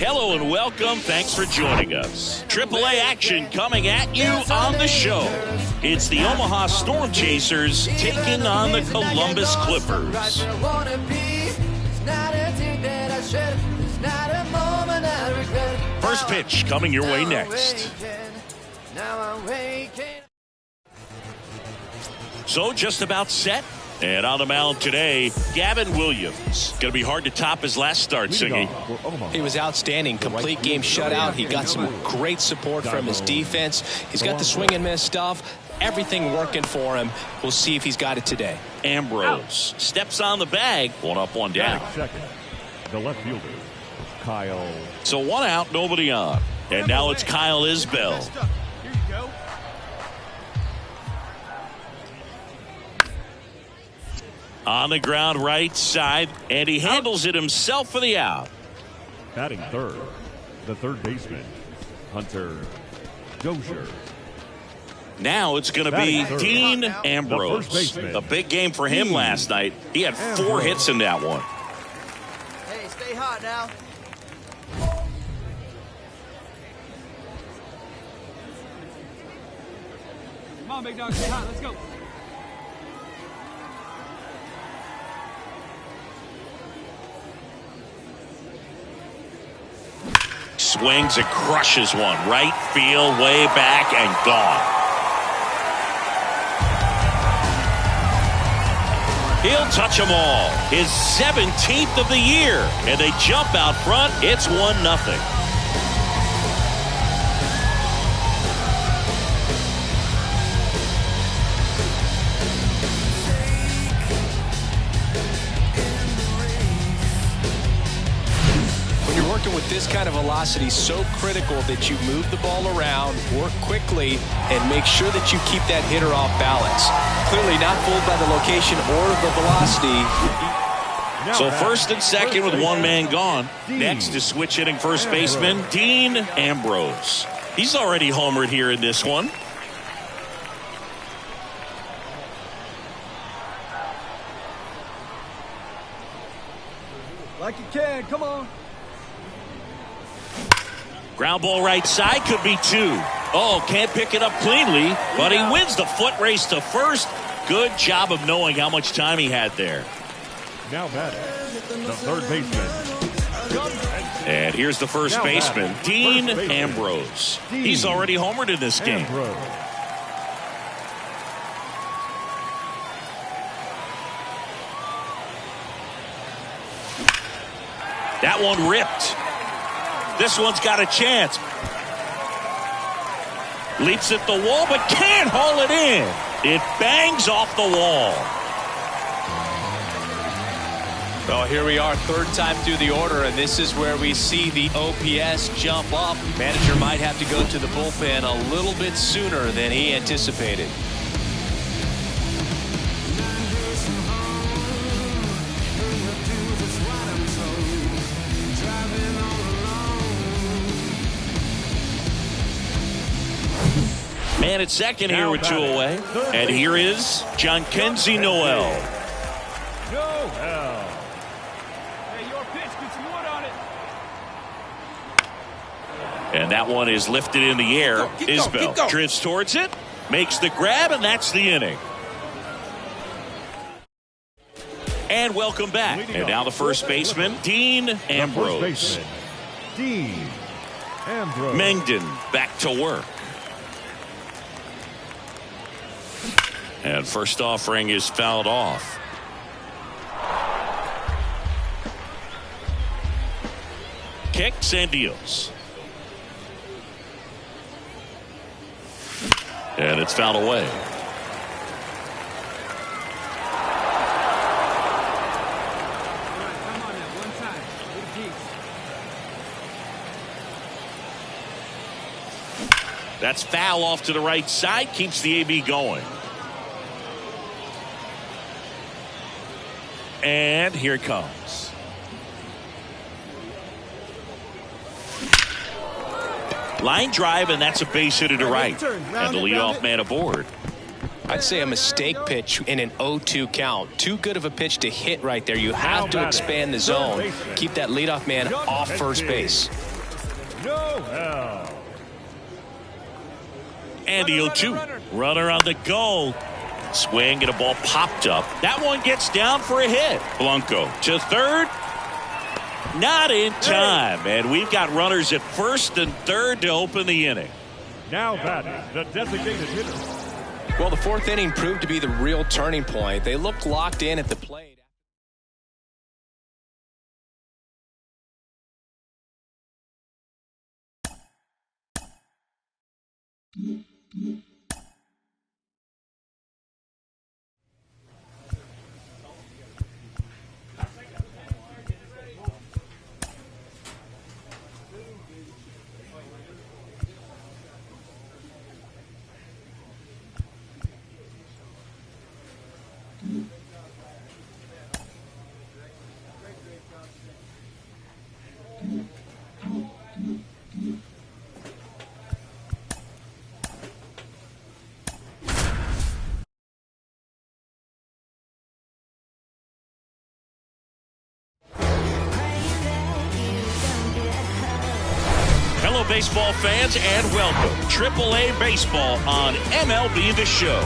Hello and welcome. Thanks for joining us. AAA action coming at you on the show. It's the Omaha Storm Chasers taking on the Columbus Clippers. First pitch coming your way next. So just about set. And on the mound today, Gavin Williams. Going to be hard to top his last start, Singy. He was outstanding. Complete game shutout. He got some great support from his defense. He's got the swing and miss stuff. Everything working for him. We'll see if he's got it today. Ambrose steps on the bag. One up, one down. Second, the left fielder, Kyle. So one out, nobody on. And now it's Kyle Isbell. On the ground right side, and he handles it himself for the out. Batting third, the third baseman, Hunter Dozier. Now it's going to be Dean Ambrose. A big game for him last night. He had 4 hits in that one. Hey, stay hot now. Come on, big dog, stay hot. Let's go. Swings and crushes one. Right field, way back, and gone. He'll touch them all. His 17th of the year. And they jump out front. It's 1-0. With this kind of velocity, so critical that you move the ball around, work quickly, and make sure that you keep that hitter off balance. Clearly not fooled by the location or the velocity. So first and second with one man gone. Next is switch hitting first baseman Dean Ambrose. He's already homered here in this one. Like you can, come on. Ground ball right side, could be 2. Oh, can't pick it up cleanly, but he wins the foot race to first. Good job of knowing how much time he had there. Now batting, the third baseman. And here's the first baseman, Dean Ambrose. He's already homered in this game. That one ripped. This one's got a chance. Leaps at the wall, but can't haul it in. It bangs off the wall. Well, here we are, third time through the order, and this is where we see the OPS jump up. Manager might have to go to the bullpen a little bit sooner than he anticipated. Man at second here with 2 away. And here is John Kenzie Noel. Hey, your pitch, get some wood on it. And that one is lifted in the air. Isbell drifts towards it, makes the grab, and that's the inning. And welcome back. And now the first baseman, Dean Ambrose. Dean Ambrose. Mengden back to work. And first offering is fouled off. Kicks and deals. And it's fouled away. That's foul off to the right side. Keeps the AB going. And here it comes. Line drive, and that's a base hit to right. And the leadoff man aboard. I'd say a mistake pitch in an 0-2 count. Too good of a pitch to hit right there. You have to expand the zone. Keep that leadoff man off first base. Noel. And the 0-2. Runner on the go. Swing and a ball popped up. That one gets down for a hit. Blanco to third. Not in time. And we've got runners at first and third to open the inning. Now batting, the designated hitter. Well, the fourth inning proved to be the real turning point. They looked locked in at the plate. Hello, baseball fans, and welcome. AAA Baseball on MLB The Show.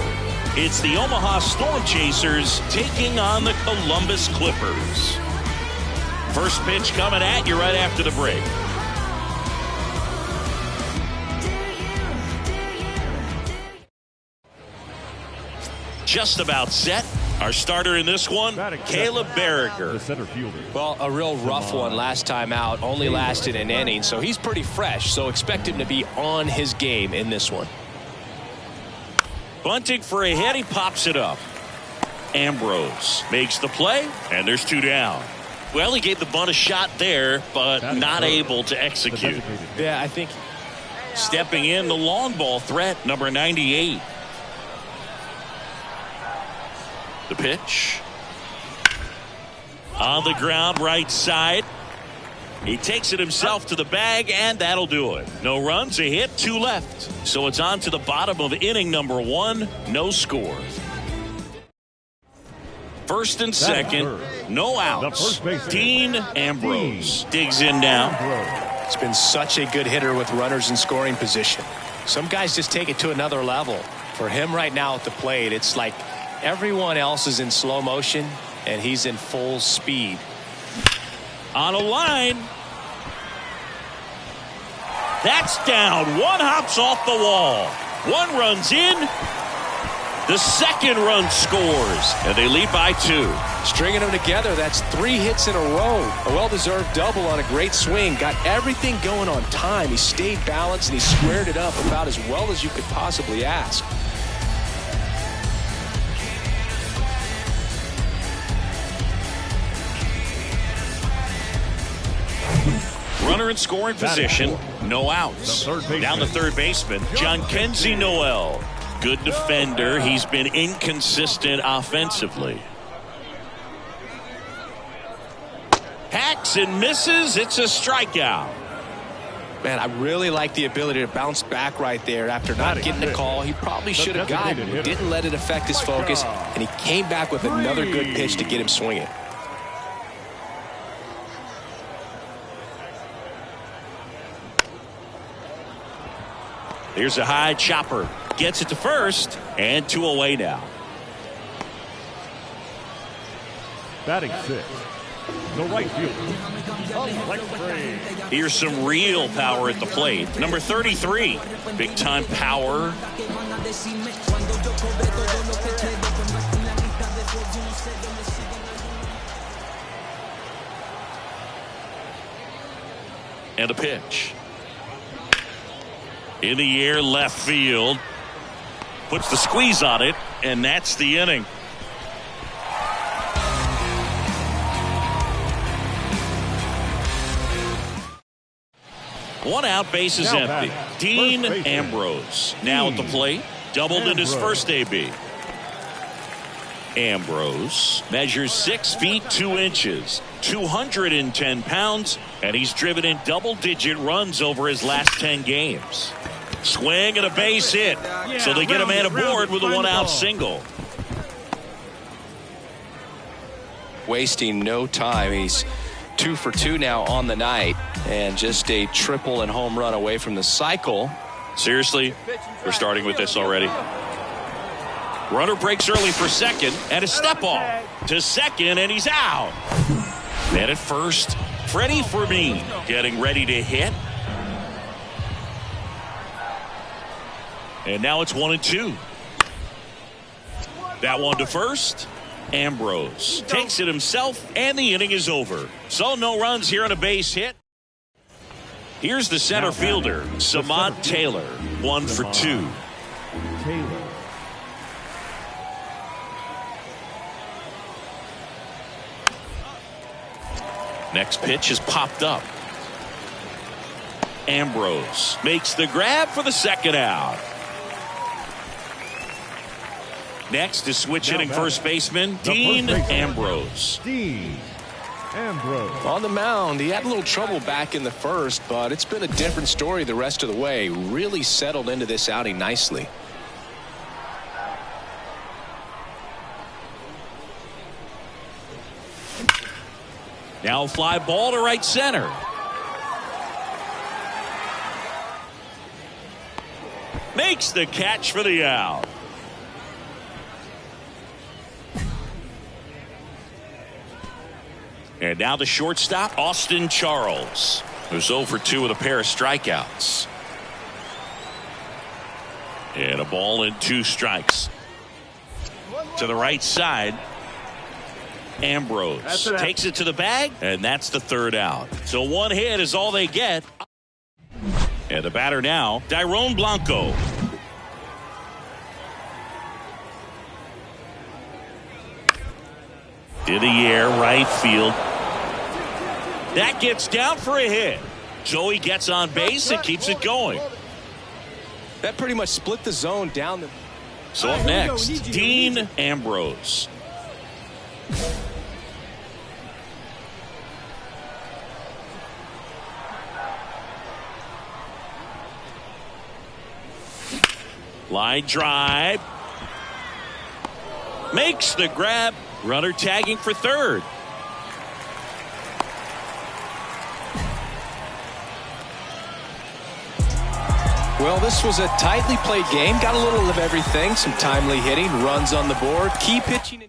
It's the Omaha Storm Chasers taking on the Columbus Clippers. First pitch coming at you right after the break. Just about set. Our starter in this one, Caleb Berriger. The center fielder. Well, a real rough one last time out. Only lasted an inning, so he's pretty fresh. So expect him to be on his game in this one. Bunting for a hit. He pops it up. Ambrose makes the play, and there's two down. Well, he gave the bunt a shot there, but not able to execute. Yeah, I think. Stepping in, the long ball threat, number 98. The pitch. On the ground, right side. He takes it himself to the bag, and that'll do it. No runs, a hit, two left. So it's on to the bottom of inning number one. No score. First and second, no outs. Dean Ambrose digs in now. It's been such a good hitter with runners in scoring position. Some guys just take it to another level. For him right now at the plate, it's like everyone else is in slow motion, and he's in full speed. On a line. That's down. One hops off the wall. One runs in. The second run scores, and they lead by two. Stringing them together, that's 3 hits in a row. A well-deserved double on a great swing. Got everything going on time. He stayed balanced, and he squared it up about as well as you could possibly ask. Runner in scoring position, no outs. Down the third baseman, John Kenzie Noel. Good defender. He's been inconsistent offensively. Hacks and misses. It's a strikeout. Man, I really like the ability to bounce back right there after not getting the call. He probably should have gotten. He didn't let it affect his focus, and he came back with another good pitch to get him swinging. Here's a high chopper. Gets it to first, and 2 away now. Batting 6. The right fielder. Here's some real power at the plate. Number 33. Big time power. And a pitch. In the air, left field. Puts the squeeze on it, and that's the inning. One out, bases empty. Dean Ambrose now at the plate. Doubled in his first AB. Ambrose measures 6 feet 2 inches, 210 pounds, and he's driven in double-digit runs over his last 10 games. Swing and a base hit. So they get a man aboard with a 1-out single. Wasting no time. He's 2 for 2 now on the night, and just a triple and home run away from the cycle. Seriously, we're starting with this already. Runner breaks early for second, and a step off to second, and he's out. And at first, Freddie Fermin getting ready to hit. And now it's 1-2. That one to first. Ambrose takes it himself, and the inning is over. So no runs here on a base hit. Here's the center fielder, Samad Taylor, 1 for 2. Taylor. Next pitch is popped up. Ambrose makes the grab for the second out. Next is switch hitting first baseman Dean Ambrose. Dean Ambrose. On the mound, he had a little trouble back in the first, but it's been a different story the rest of the way. Really settled into this outing nicely. Now fly ball to right center. Makes the catch for the out. And now the shortstop, Austin Charles, who's 0 for 2 with a pair of strikeouts. And a ball and 2 strikes. To the right side, Ambrose takes it to the bag, and that's the third out. So 1 hit is all they get. And the batter now, Dairon Blanco. To the air, right field. That gets down for a hit. Joey gets on base and keeps it going. That pretty much split the zone down the... So up next, Dean Ambrose. Line drive. Makes the grab. Runner tagging for third. Well, this was a tightly played game. Got a little of everything. Some timely hitting, runs on the board, key pitching.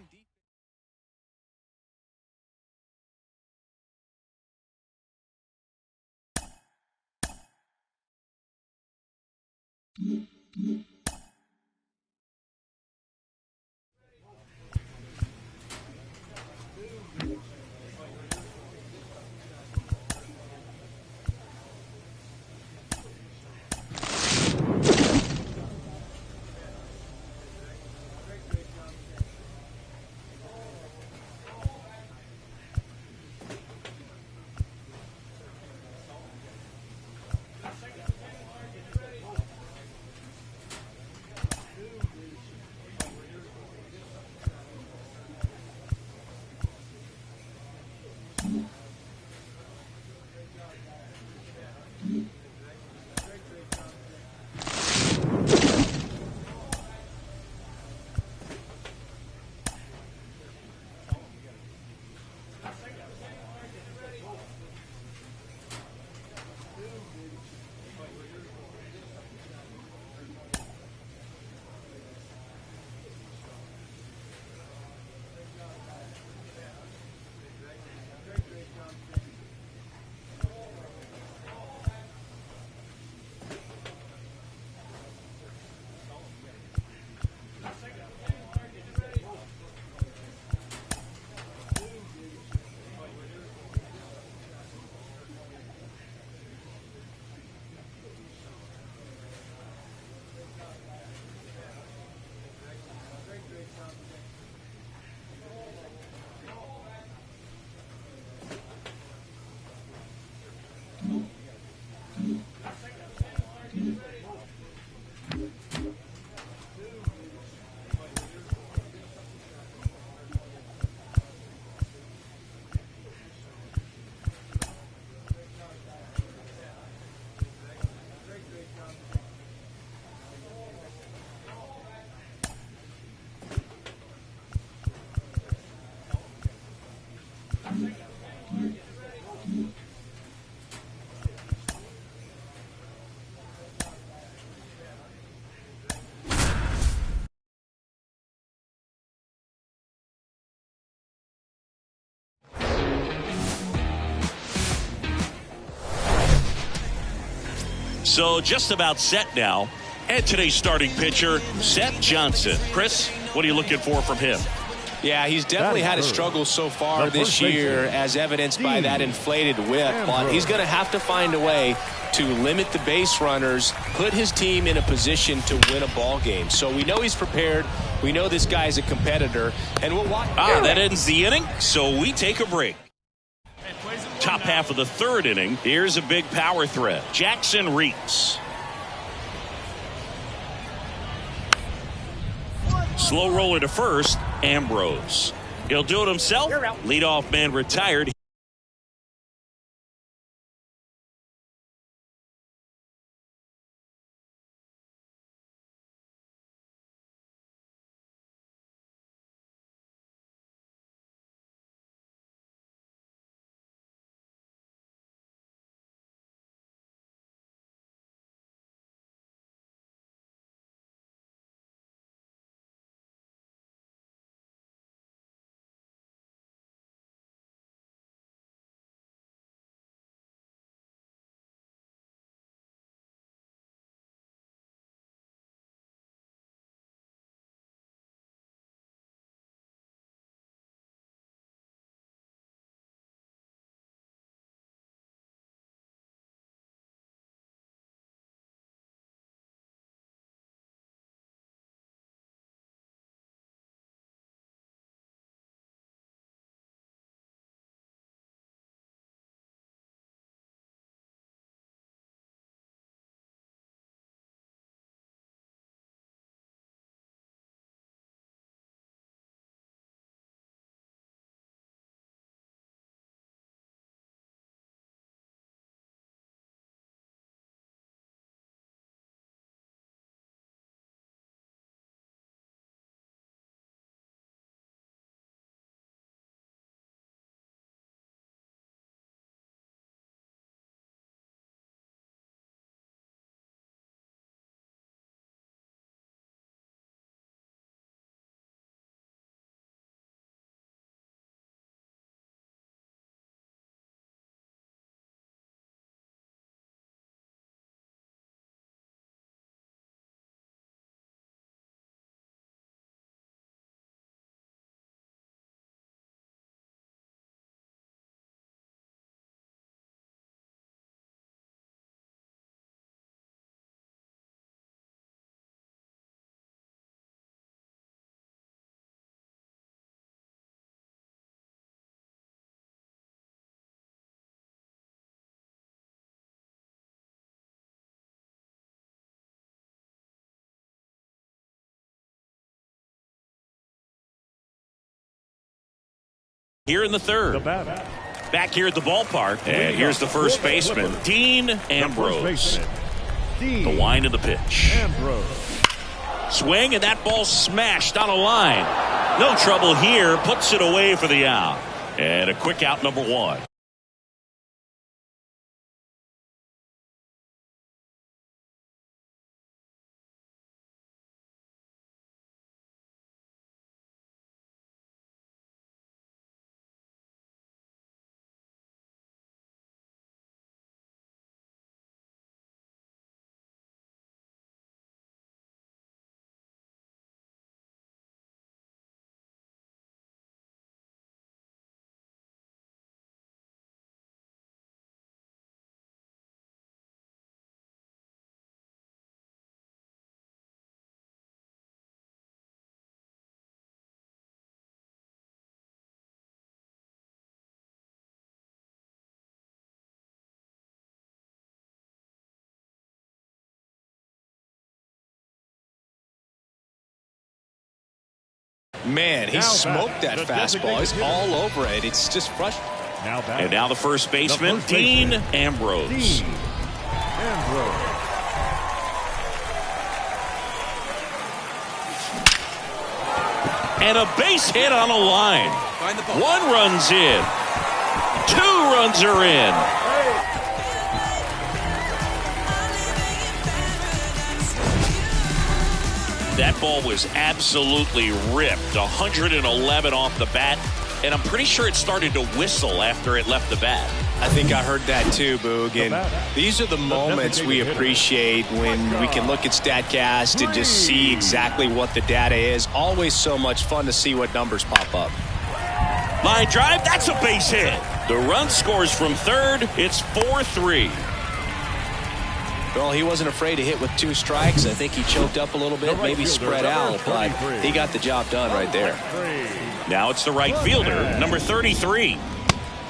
So just about set now. And today's starting pitcher, Seth Johnson. Chris, what are you looking for from him? Yeah, he's definitely had a struggle so far this year, as evidenced by that inflated whip. But he's going to have to find a way to limit the base runners, put his team in a position to win a ball game. So we know he's prepared. We know this guy's a competitor, and we'll watch. That ends the inning, so we take a break. Top half of the third inning. Here's a big power threat. Jackson Reeks. Slow roller to first, Ambrose. He'll do it himself. Leadoff man retired. Here in the third. Back here at the ballpark. And here's the first baseman, Dean Ambrose. The wind of the pitch. Swing, and that ball smashed on a line. No trouble here. Puts it away for the out. And a quick out, number one. Man, he smoked that fastball. He's all over it. It's just frustrating. And now the first baseman, Dean Ambrose. And a base hit on a line. One run's in. Two runs are in. That ball was absolutely ripped. 111 off the bat. And I'm pretty sure it started to whistle after it left the bat. I think I heard that too, Boog. And these are the moments we appreciate when we can look at StatCast and just see exactly what the data is. Always so much fun to see what numbers pop up. Line drive, that's a base hit. The run scores from third. It's 4-3. Well, he wasn't afraid to hit with 2 strikes. I think he choked up a little bit, maybe spread out, but he got the job done right there. Now it's the right fielder, number 33.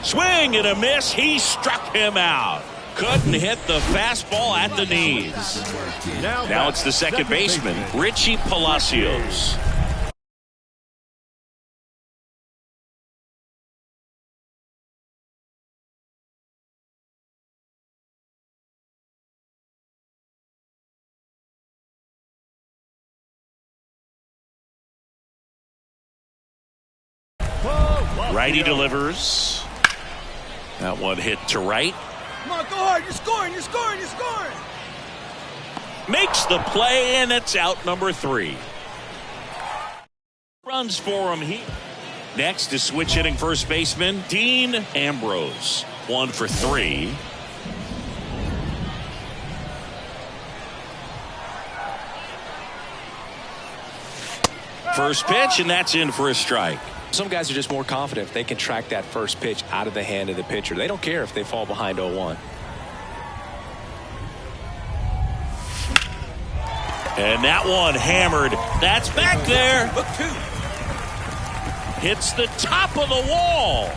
Swing and a miss. He struck him out. Couldn't hit the fastball at the knees. Now it's the second baseman, Richie Palacios. Righty delivers. That one hit to right. Come on, go hard. You're scoring. You're scoring. You're scoring. Makes the play, and it's out number 3. Runs for him here. Next is switch hitting first baseman Dean Ambrose. 1 for 3. First pitch, and that's in for a strike. Some guys are just more confident if they can track that first pitch out of the hand of the pitcher. They don't care if they fall behind 0-1. And that one hammered. That's back there. Hits the top of the wall.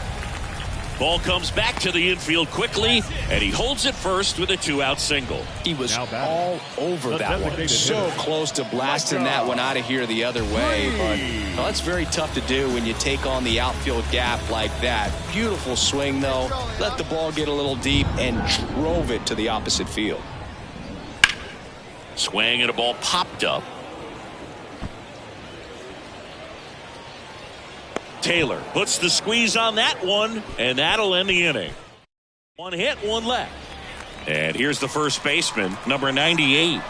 Ball comes back to the infield quickly, and he holds it first with a 2-out single. He was all over that one. So close to blasting that one out of here the other way. But well, that's very tough to do when you take on the outfield gap like that. Beautiful swing, though. Let the ball get a little deep and drove it to the opposite field. Swing and a ball popped up. Taylor puts the squeeze on that one, and that'll end the inning. 1 hit, 1 left. And here's the first baseman, number 98.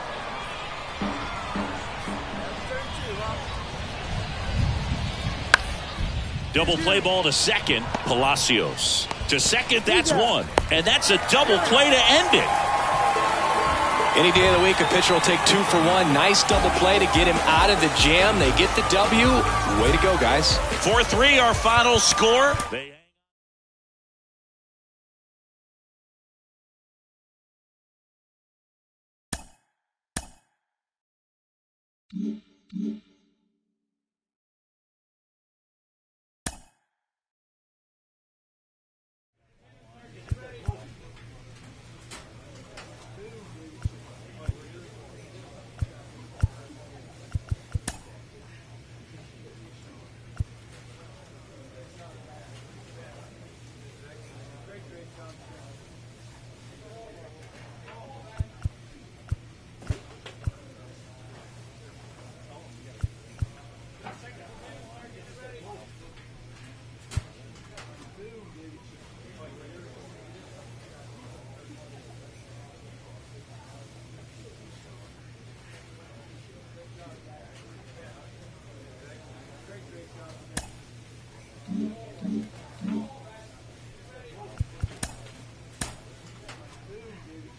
Double play ball to second, Palacios. To second, that's 1. And that's a double play to end it. Any day of the week, a pitcher will take 2 for 1. Nice double play to get him out of the jam. They get the W. Way to go, guys. 4-3, our final score.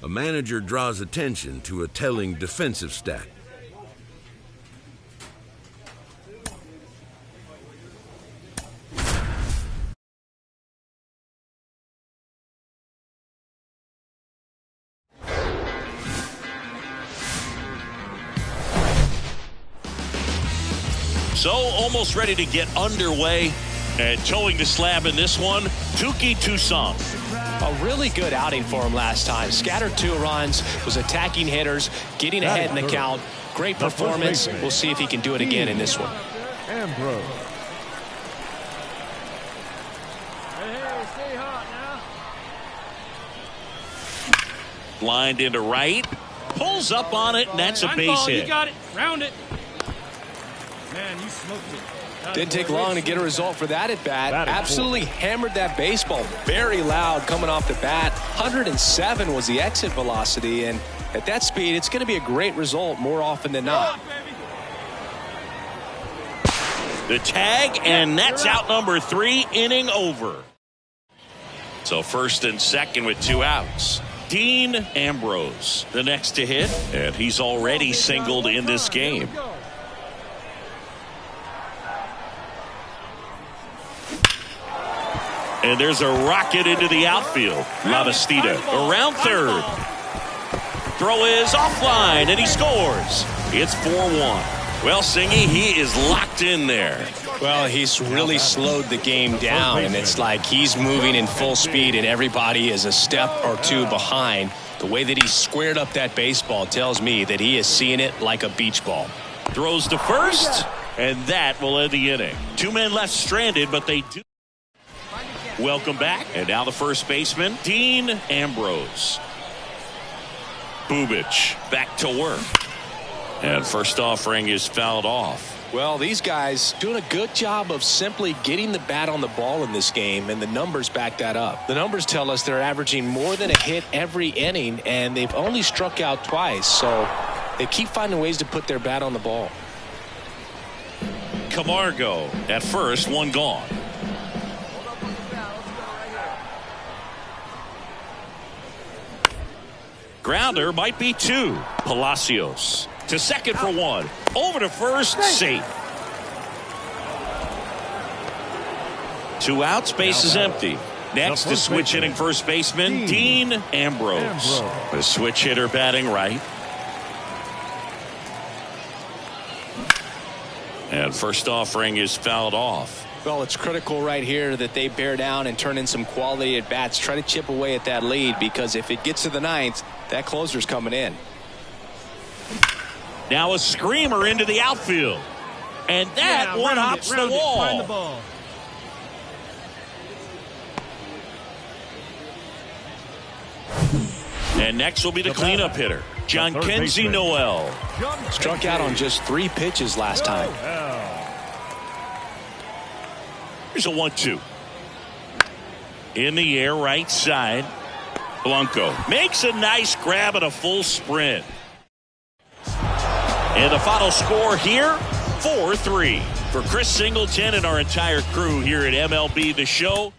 A manager draws attention to a telling defensive stat. So almost ready to get underway, and towing the slab in this one, Touki Toussaint. A really good outing for him last time. Scattered 2 runs, was attacking hitters, getting ahead in the count. Great performance. We'll see if he can do it again in this one. Ambrose. Hey, stay hot now. Lined into right. Pulls up on it, and that's a base hit. You got it. Round it. Man, you smoked it. Didn't take long to get a result for that at bat. Absolutely hammered that baseball. Very loud coming off the bat. 107 was the exit velocity, and at that speed, it's going to be a great result more often than not. The tag, and that's out number 3, inning over. So first and second with 2 outs. Dean Ambrose, the next to hit, and he's already singled in this game. And there's a rocket into the outfield. Lavastida around third. Throw is offline, and he scores. It's 4-1. Well, Singy, he is locked in there. Well, he's really slowed the game down, and it's like he's moving in full speed, and everybody is a step or two behind. The way that he squared up that baseball tells me that he is seeing it like a beach ball. Throws to first, and that will end the inning. 2 men left stranded, but they do. Welcome back, and now the first baseman, Dean Ambrose. Bubic back to work. And first offering is fouled off. Well, these guys doing a good job of simply getting the bat on the ball in this game, and the numbers back that up. The numbers tell us they're averaging more than a hit every inning, and they've only struck out twice, so they keep finding ways to put their bat on the ball. Camargo at first, 1 gone. Grounder might be 2. Palacios to second for 1. Over to first, safe. 2 outs, base is empty. Next to switch hitting first baseman, Dean Ambrose. The switch hitter batting right. And first offering is fouled off. Well, it's critical right here that they bear down and turn in some quality at bats. Try to chip away at that lead, because if it gets to the 9th, that closer's coming in. Now a screamer into the outfield. And that one hops the wall. Find the ball. And next will be the cleanup hitter, John Kenzie Noel. Struck out on just 3 pitches last time. Here's a 1-2. In the air, right side. Blanco makes a nice grab at a full sprint. And the final score here, 4-3. For Chris Singleton and our entire crew here at MLB The Show.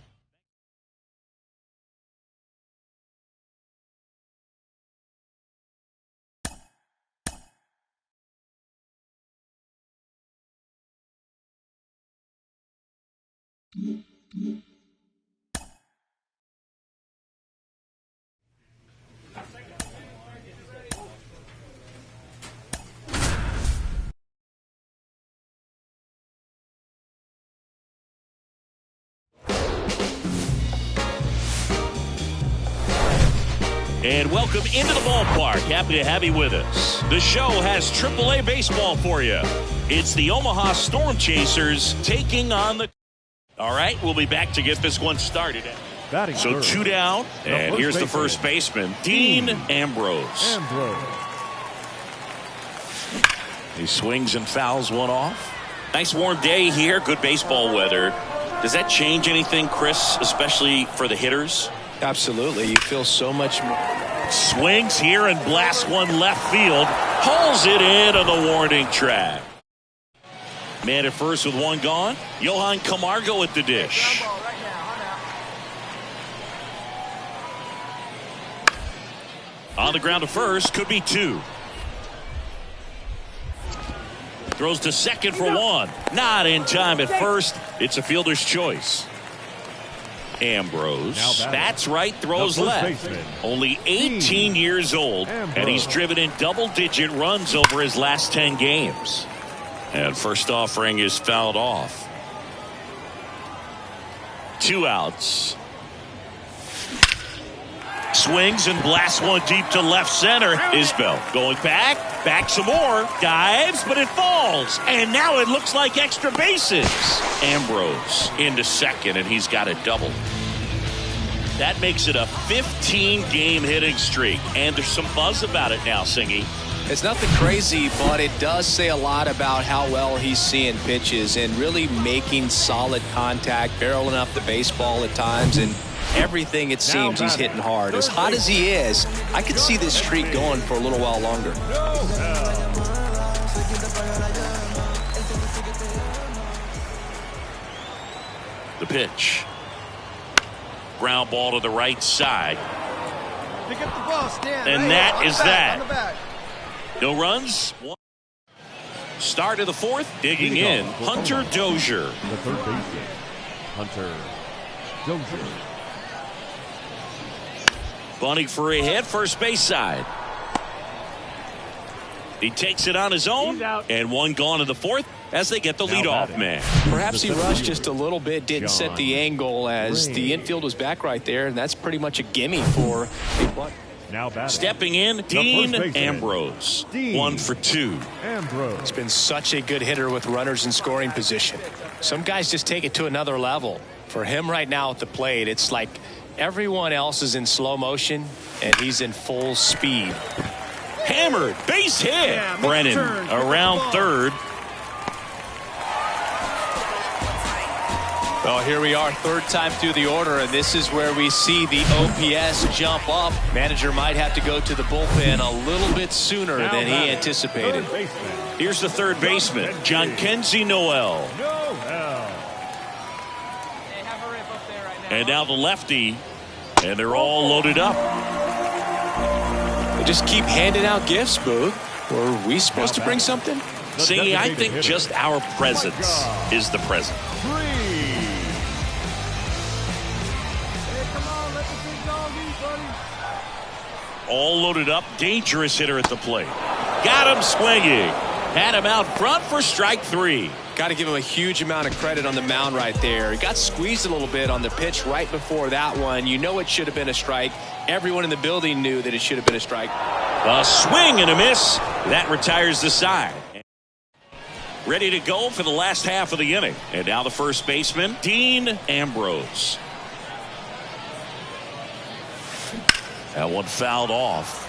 And welcome into the ballpark. Happy to have you with us. The show has AAA baseball for you. It's the Omaha Storm Chasers taking on the... All right, we'll be back to get this one started. So 2 down, and here's the first baseman, Dean Ambrose. He swings and fouls one off. Nice warm day here, good baseball weather. Does that change anything, Chris, especially for the hitters? Absolutely. You feel so much more. Swings here and blasts one left field. Hauls it in on the warning track. Man at first with 1 gone. Johan Camargo at the dish. On the ground to first. Could be 2. Throws to second for 1. Not in time at first. It's a fielder's choice. Ambrose bats right, throws left. Only 18 years old, and he's driven in double-digit runs over his last 10 games. And first offering is fouled off. 2 outs. Swings and blasts one deep to left center. Isbell going back some more. Dives, but it falls. And now it looks like extra bases. Ambrose into second, and he's got a double. That makes it a 15-game hitting streak. And there's some buzz about it now, Singy. It's nothing crazy, but it does say a lot about how well he's seeing pitches and really making solid contact, barreling up the baseball at times, and everything it seems he's hitting hard. As hot as he is, I could see this streak going for a little while longer. The pitch. Ground ball to the right side. Pick up the ball, Stan. And right that here, is on the back, that. on the back. No runs. Start of the fourth. Digging in. Hunter Dozier. The third baseman, Hunter Dozier. Bunting for a hit. First base side. He takes it on his own. And one gone in the fourth as they get the leadoff man. Perhaps he rushed just a little bit, didn't set the angle as the infield was back right there, and that's pretty much a gimme for a bunt. Now batting. Stepping in, Dean first baseman, Ambrose. Dean 1 for 2. Ambrose. He's been such a good hitter with runners in scoring position. Some guys just take it to another level. For him right now at the plate, it's like everyone else is in slow motion, and he's in full speed. Hammered, base hit. Yeah, Brennan turn, around third. Well, here we are, third time through the order, and this is where we see the OPS jump up. Manager might have to go to the bullpen a little bit sooner Now than he batting, anticipated. third baseman, Here's the third baseman, John Kenzie Noel. Noel. Hey, have a rip up there right now. And now the lefty, and they're all loaded up. They just keep handing out gifts, Boo. Were we supposed to bring something? See, I think just our presence is the present. 3. Hey, come on, let the big dog eat, buddy. All loaded up, dangerous hitter at the plate. Got him swinging. Had him out front for strike 3. Got to give him a huge amount of credit on the mound right there. He got squeezed a little bit on the pitch right before that one. You know it should have been a strike. Everyone in the building knew that it should have been a strike. A swing and a miss. That retires the side. Ready to go for the last half of the inning. And now the first baseman, Dean Ambrose. That one fouled off.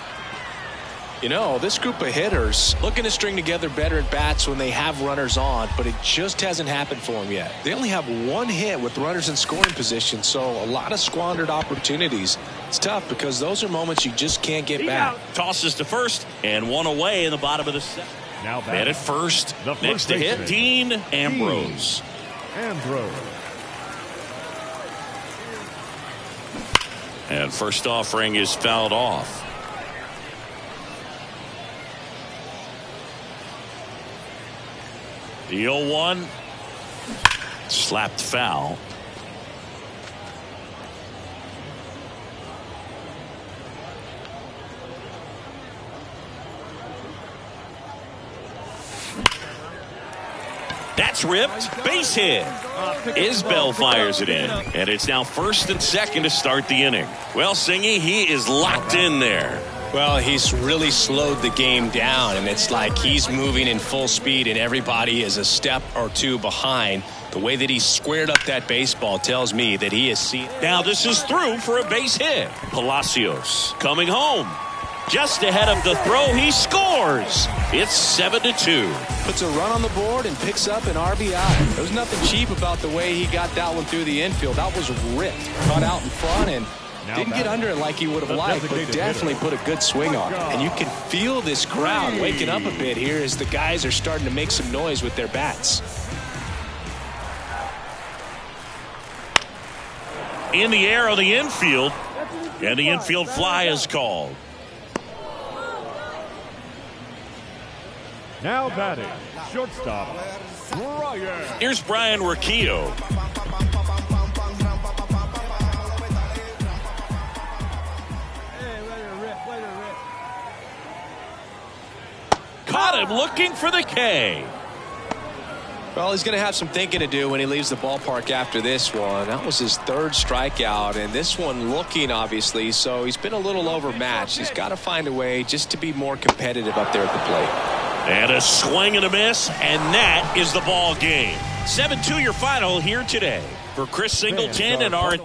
You know, this group of hitters looking to string together better at bats when they have runners on, but it just hasn't happened for them yet. They only have one hit with runners in scoring position, so a lot of squandered opportunities. It's tough because those are moments you just can't get back. Tosses to first and one away in the bottom of the second. Now Man batting, at first. the first Next to hit, baseman, Dean Ambrose. Ambrose. And first offering is fouled off. The 0-1 slapped foul. That's ripped. Base hit. Isbell fires it in. And it's now first and second to start the inning. Well, Singy, he is locked in there. Well, he's really slowed the game down, and it's like he's moving in full speed, and everybody is a step or two behind. The way that he squared up that baseball tells me that he has seen. Now this is through for a base hit. Palacios coming home. Just ahead of the throw, he scores. It's 7-2. Puts a run on the board and picks up an RBI. There's nothing cheap about the way he got that one through the infield. That was ripped. Caught out in front and didn't get under it like he would have liked, but definitely put a good swing on it. And you can feel this crowd waking up a bit here as the guys are starting to make some noise with their bats. In the air on the infield, and the infield fly is called. Now batting, shortstop, Brian. Here's Brian Riccio. Caught him looking for the K. Well, he's going to have some thinking to do when he leaves the ballpark after this one. That was his third strikeout, and this one looking, obviously, so he's been a little overmatched. He's got to find a way just to be more competitive up there at the plate. And a swing and a miss, and that is the ball game. 7-2 your final here today. For Chris Singleton and our...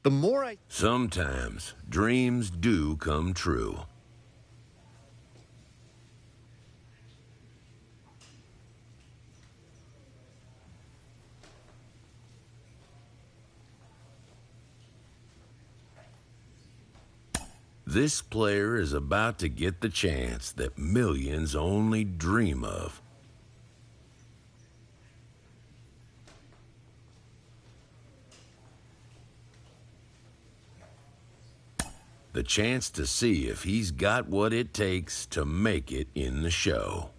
The more I... Sometimes dreams do come true. This player is about to get the chance that millions only dream of. The chance to see if he's got what it takes to make it in the show.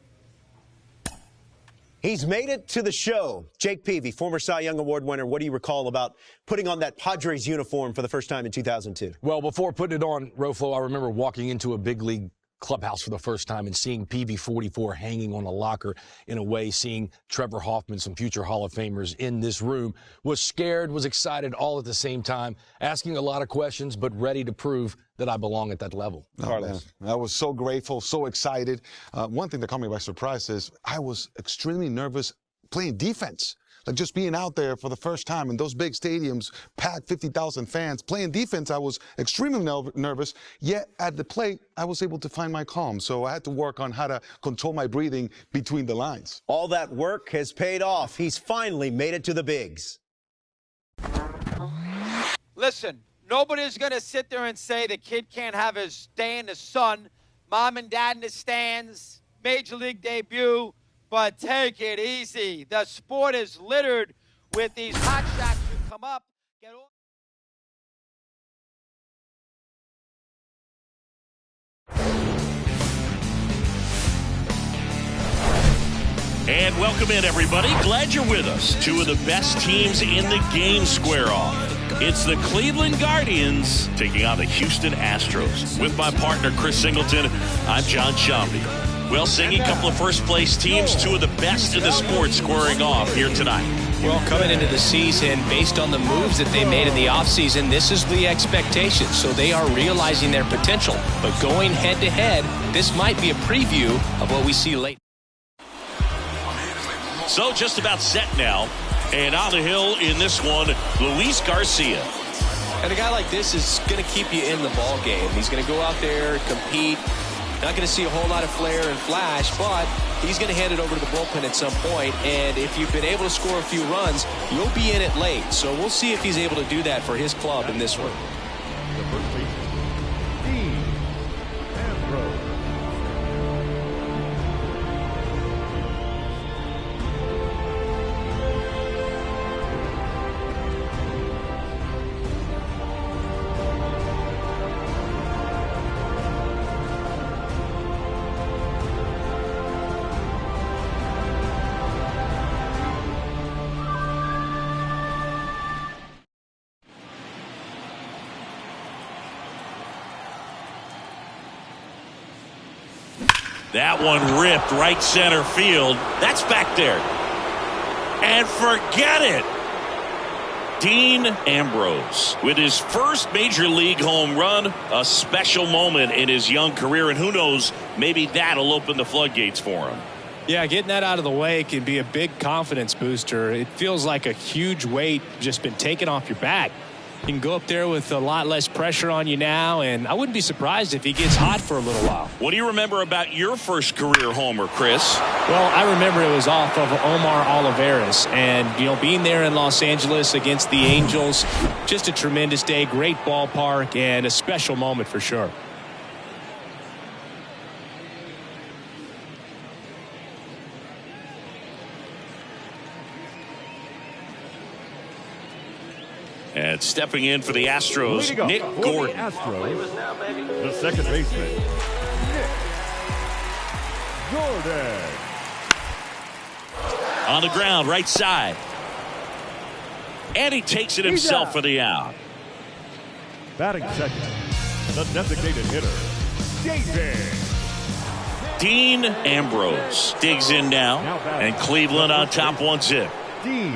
He's made it to the show. Jake Peavy, former Cy Young Award winner. What do you recall about putting on that Padres uniform for the first time in 2002? Well, before putting it on, Roflo, I remember walking into a big league clubhouse for the first time and seeing Peavy 44 hanging on a locker. In a way, seeing Trevor Hoffman, some future Hall of Famers in this room. Was scared, was excited all at the same time, asking a lot of questions, but ready to prove that I belong at that level. Carlos. I was so grateful, so excited. One thing that caught me by surprise is I was extremely nervous playing defense. Like just being out there for the first time in those big stadiums, packed 50,000 fans, playing defense, I was extremely nervous. Yet at the plate, I was able to find my calm. So I had to work on how to control my breathing between the lines. All that work has paid off. He's finally made it to the bigs. Listen, nobody's going to sit there and say the kid can't have his day in the sun, mom and dad in the stands, major league debut. But take it easy. The sport is littered with these hot shots who come up, get over. And welcome in, everybody. Glad you're with us. Two of the best teams in the game square off. It's the Cleveland Guardians taking on the Houston Astros. With my partner, Chris Singleton, I'm John Shambi. Well, singing a couple of first-place teams, two of the best in the sport squaring off here tonight. Well, coming into the season, based on the moves that they made in the offseason, this is the expectation. So they are realizing their potential. But going head-to-head, this might be a preview of what we see late. So just about set now. And on the hill in this one, Luis Garcia. And a guy like this is going to keep you in the ball game. He's going to go out there, compete. Not going to see a whole lot of flair and flash, but he's going to hand it over to the bullpen at some point. And if you've been able to score a few runs, you'll be in it late. So we'll see if he's able to do that for his club in this one. The first baseman, Ambrose. That one ripped right center field. That's back there. And forget it. Dean Ambrose with his first major league home run, a special moment in his young career, and who knows, maybe that'll open the floodgates for him. Yeah, getting that out of the way can be a big confidence booster. It feels like a huge weight just been taken off your back. You can go up there with a lot less pressure on you now, and I wouldn't be surprised if he gets hot for a little while. What do you remember about your first career homer, Chris? Well, I remember it was off of Omar Olivares, and, you know, being there in Los Angeles against the Angels, just a tremendous day, great ballpark, and a special moment for sure. And stepping in for the Astros, Nick Gordon. The Astros, the second baseman, Nick Gordon. On the ground, right side. And he takes it himself for the out. Batting second, the designated hitter, David. Dean Ambrose digs in now, and Cleveland on top 1-0.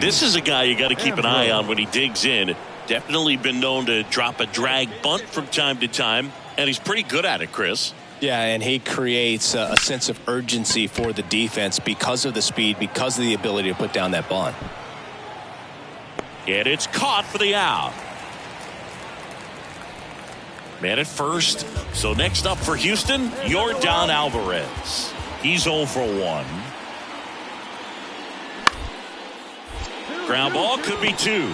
This is a guy you got to keep an eye on when he digs in. Definitely been known to drop a drag bunt from time to time, and he's pretty good at it, Chris. Yeah, and he creates a sense of urgency for the defense because of the speed, because of the ability to put down that bunt. And it's caught for the out. Man at first. So next up for Houston, Yordan Alvarez. He's 0 for 1. Ground ball could be 2.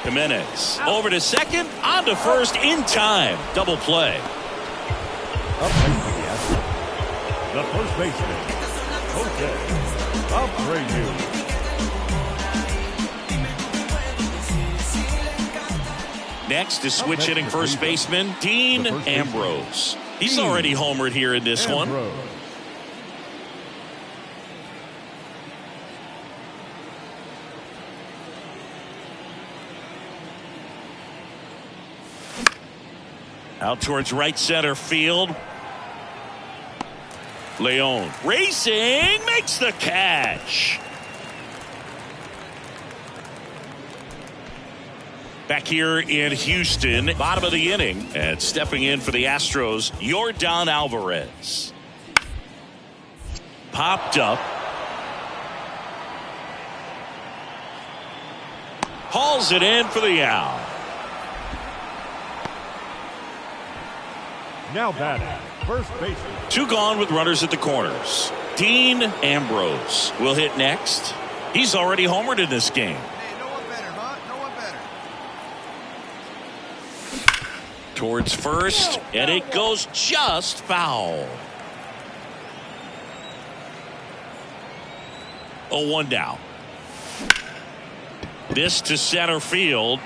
Jimenez over to second, on to first in time. Double play. Up next to the Astros, the first baseman, Jose Abreu. Next is switch hitting first baseman Dean Ambrose. He's already homered here in this one. Out towards right center field. Leon racing, makes the catch. Back here in Houston, bottom of the inning, and stepping in for the Astros, Yordan Alvarez. Popped up. Hauls it in for the out. Now batting, first baseman. 2 gone with runners at the corners. Dean Ambrose will hit next. He's already homered in this game. Hey, no one better, huh? No one better. Towards first, and it goes just foul. 0-1 down. This to center field.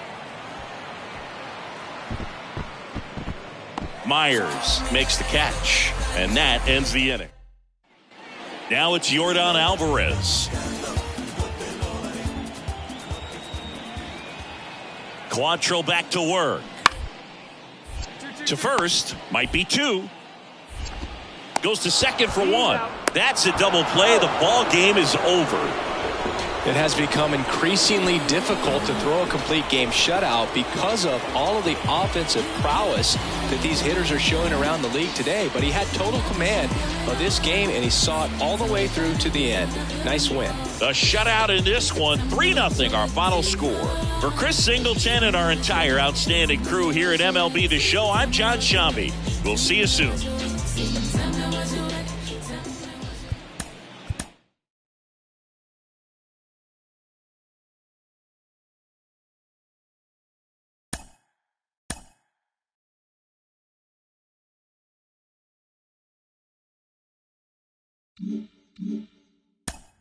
Myers makes the catch, and that ends the inning. Now it's Yordan Alvarez. Quantrill back to work. To first, might be 2. Goes to second for 1. That's a double play. The ball game is over. It has become increasingly difficult to throw a complete game shutout because of all of the offensive prowess that these hitters are showing around the league today. But he had total command of this game, and he saw it all the way through to the end. Nice win. A shutout in this one, 3-0 our final score. For Chris Singleton and our entire outstanding crew here at MLB The Show, I'm John Shambi. We'll see you soon.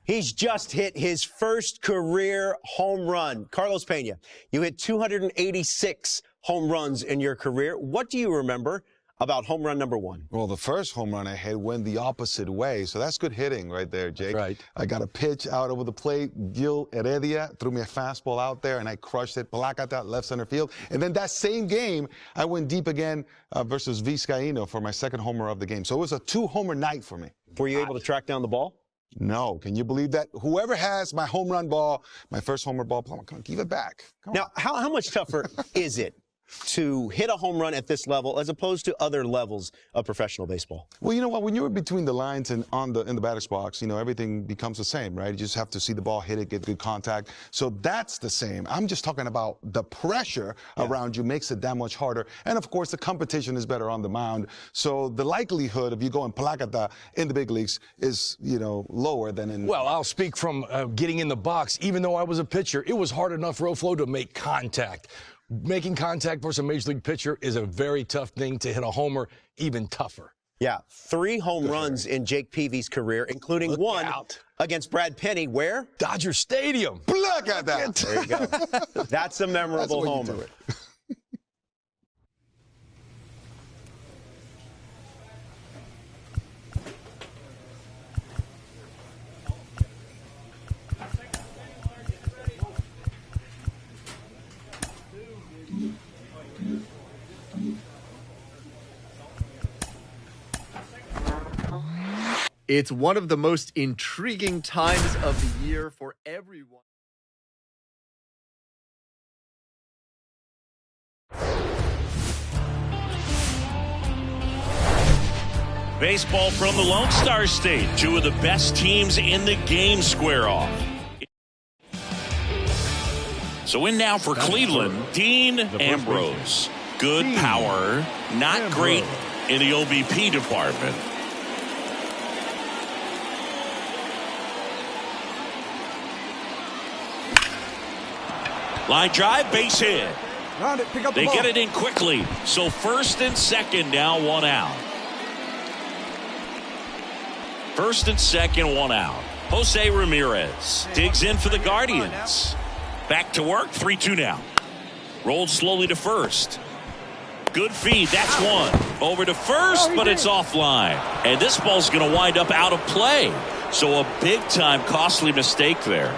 He's just hit his first career home run. Carlos Pena, you hit 286 home runs in your career. What do you remember about home run number 1? Well, the first home run I hit went the opposite way, so that's good hitting right there, Jake. That's right. I got a pitch out over the plate. Gil Heredia threw me a fastball out there, and I crushed it. Placata, left center field. And then that same game, I went deep again versus Vizcaíno for my second homer of the game. So it was a 2-homer night for me. Were you able to track down the ball? No. Can you believe that? Whoever has my home run ball, my first homer ball, come on, give it back. Come now, how much tougher is it to hit a home run at this level as opposed to other levels of professional baseball? Well, you know what? When you're between the lines and in the batter's box, everything becomes the same, right? You just have to see the ball, hit it, get good contact. So that's the same. I'm just talking about the pressure around you makes it that much harder. And, of course, the competition is better on the mound. So the likelihood of you going Placata in the big leagues is, lower than in... Well, I'll speak from getting in the box. Even though I was a pitcher, it was hard enough, Roflo, to make contact. Making contact versus a major league pitcher is a very tough thing. To hit a homer, even tougher. Yeah, 3 home runs in Jake Peavy's career, including one against Brad Penny. Where? Dodger Stadium. Look at that. There you go. That's a memorable homer. It's one of the most intriguing times of the year for everyone. Baseball from the Lone Star State. 2 of the best teams in the game square off. So in now for Cleveland, Dean Ambrose. Good power, not great in the OBP department. Line drive, base hit. They get it in quickly. So first and second now, one out. First and second, one out. Jose Ramirez digs in for the Guardians. Back to work, 3-2 now. Rolled slowly to first. Good feed, that's one. Over to first, but it's offline. And this ball's going to wind up out of play. So a big-time costly mistake there.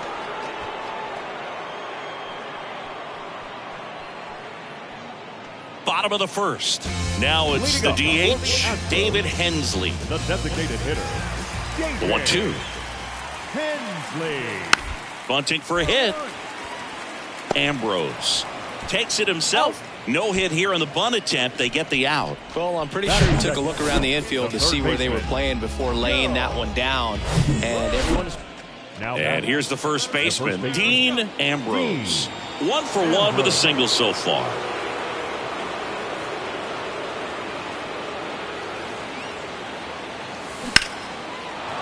Bottom of the first. Now it's the DH, David Hensley. The designated hitter. The 1-2. Hensley. Bunting for a hit. Ambrose takes it himself. No hit here on the bunt attempt. They get the out. Well, I'm pretty sure he took a look around the infield to see where they were playing before laying that one down. And everyone is... And here's the first baseman, Dean Ambrose. 1 for 1 with a single so far.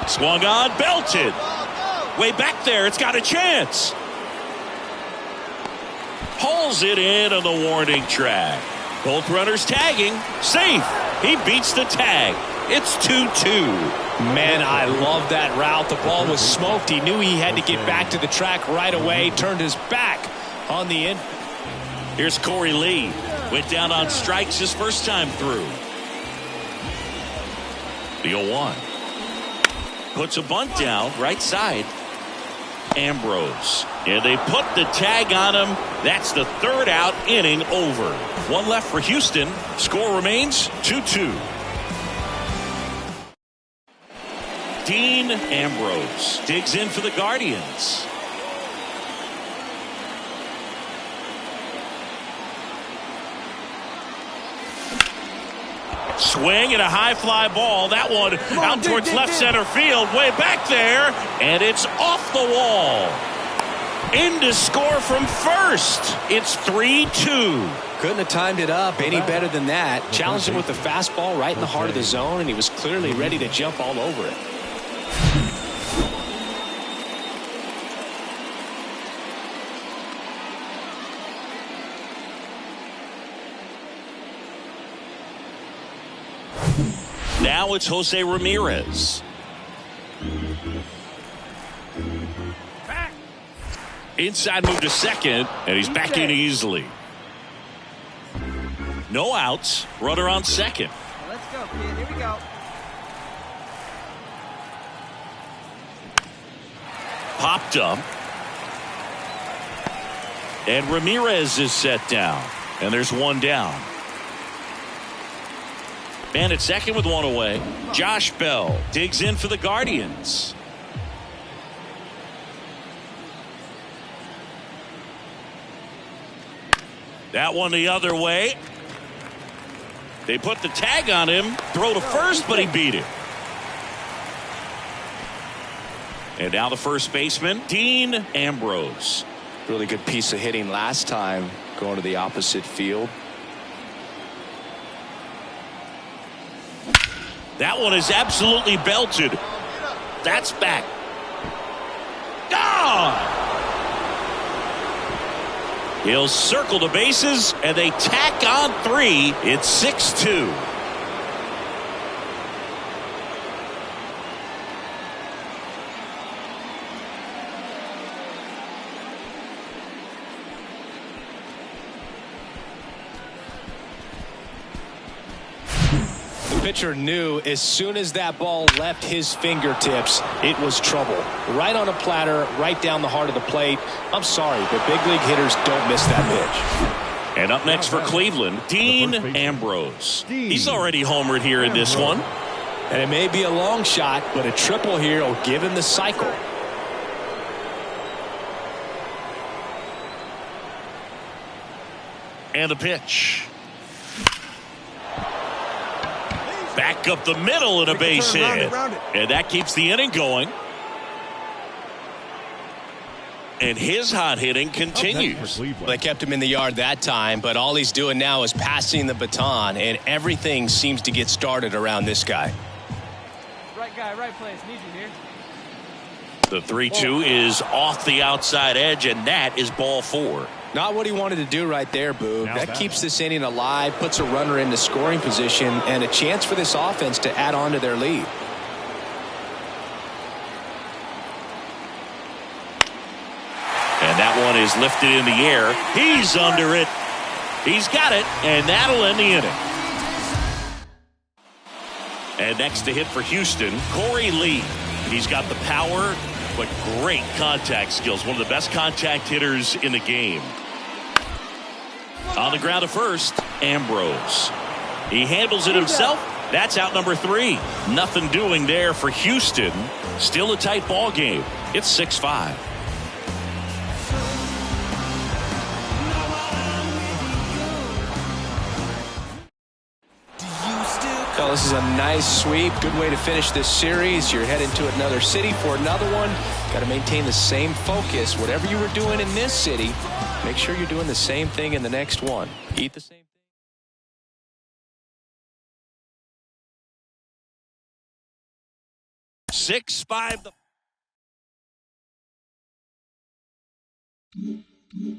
Swung on, belted. Way back there, it's got a chance. Pulls it in on the warning track. Both runners tagging. Safe. He beats the tag. It's 2-2. Man, I love that route. The ball was smoked. He knew he had to get back to the track right away. Turned his back on the in. Here's Corey Lee. Went down on strikes his first time through. The 0-1. Puts a bunt down, right side. Ambrose. And they put the tag on him. That's the third out, inning over. One left for Houston. Score remains 2-2. Dean Ambrose digs in for the Guardians. Swing and a high fly ball. That one out towards left center field. Way back there. And it's off the wall. In to score from first. It's 3-2. Couldn't have timed it up any better than that. Challenged him with the fastball right in the heart of the zone, and he was clearly ready to jump all over it. Now it's Jose Ramirez. Inside move to second, and he's back in easily. No outs. Runner on second. Let's go, kid. Here we go. Popped up. And Ramirez is set down. And there's one down. Man at second with one away. Josh Bell digs in for the Guardians. That one the other way. They put the tag on him. Throw to first, but he beat it. And now the first baseman, Dean Ambrose. Really good piece of hitting last time, going to the opposite field. That one is absolutely belted. That's back. Gone! He'll circle the bases, and they tack on 3. It's 6-2. The pitcher knew as soon as that ball left his fingertips, it was trouble. Right on a platter, right down the heart of the plate. I'm sorry, but big league hitters don't miss that pitch. And up next for Cleveland, Dean Ambrose. He's already homered here in this one. And it may be a long shot, but a triple here will give him the cycle. And the pitch. Back up the middle and a base hit. And that keeps the inning going. And his hot hitting continues. They kept him in the yard that time, but all he's doing now is passing the baton, and everything seems to get started around this guy. Right guy, right place. Need you here. The 3-2 is off the outside edge, and that is ball 4. Not what he wanted to do right there, Boog. That keeps this inning alive, puts a runner into scoring position, and a chance for this offense to add on to their lead. And that one is lifted in the air. He's under it. He's got it, and that'll end the inning. And next to hit for Houston, Corey Lee. He's got the power, but great contact skills. One of the best contact hitters in the game. On the ground to first, Ambrose. He handles it himself. That's out number 3. Nothing doing there for Houston. Still a tight ball game. It's 6-5. Well, this is a nice sweep. Good way to finish this series. You're heading to another city for another one. Got to maintain the same focus. Whatever you were doing in this city, make sure you're doing the same thing in the next one. Eat the same thing. 6-5. Mm-hmm.